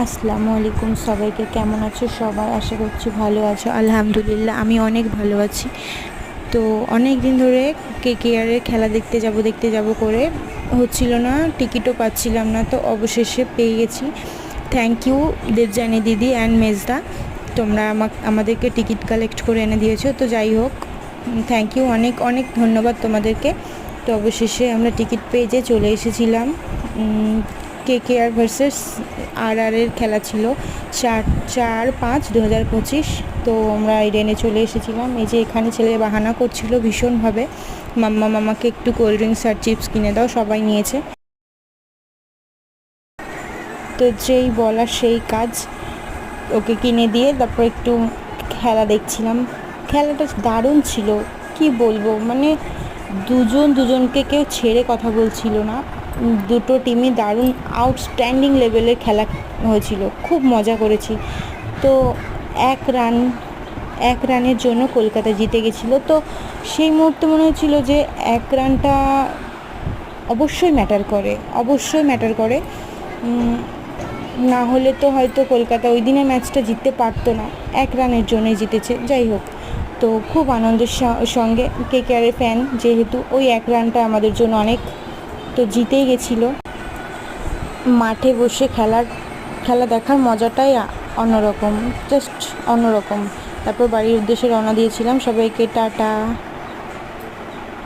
আসসালামু আলাইকুম সবাইকে, কেমন আছো সবাই? আশা করছি ভালো আছো। আলহামদুলিল্লাহ আমি অনেক ভালো আছি। তো অনেক দিন ধরে কেকেআরের খেলা দেখতে যাব করে হচ্ছিল না, টিকিটও পাচ্ছিলাম না। তো অবশেষে পেয়ে গেছি। থ্যাংক ইউ দেবযানী দিদি অ্যান্ড মেজদা, তোমরা আমাদেরকে টিকিট কালেক্ট করে এনে দিয়েছো। তো যাই হোক, থ্যাংক ইউ, অনেক অনেক ধন্যবাদ তোমাদেরকে। তো অবশেষে আমরা টিকিট পেয়ে যে চলে এসেছিলাম। কেকেআর ভার্সেস আরআরের খেলা ছিল 4/5/2025। তো আমরা ইডেনে চলে এসেছিলাম। এই যে এখানে ছেলে বাহানা করছিল ভীষণভাবে, মামাকে একটু কোল্ড ড্রিঙ্কস আর চিপস কিনে দাও, সবাই নিয়েছে। তো যেই বলার সেই কাজ, ওকে কিনে দিয়ে তারপর একটু খেলা দেখছিলাম। খেলাটা দারুণ ছিল, কি বলবো, মানে দুজনকে কেউ ছেড়ে কথা বলছিল না। দুটো টিমই দারুণ আউটস্ট্যান্ডিং লেভেলের খেলা হয়েছিল, খুব মজা করেছি। তো এক রান এক রানের জন্য কলকাতা জিতে গেছিলো। তো সেই মুহূর্তে মনে হচ্ছিল যে এক রানটা অবশ্যই ম্যাটার করে। না হলে তো হয়তো কলকাতা ওই দিনের ম্যাচটা জিততে পারতো না, এক রানের জন্যই জিতেছে। যাই হোক, তো খুব আনন্দের সঙ্গে কেকেআরের ফ্যান যেহেতু, ওই এক রানটা আমাদের জন্য অনেক। তো জিতেই গেছিলো। মাঠে বসে খেলা দেখার মজাটাই অন্যরকম, জাস্ট অন্যরকম। তারপর বাড়ির উদ্দেশ্যে রওনা দিয়েছিলাম। সবাইকে টাটা।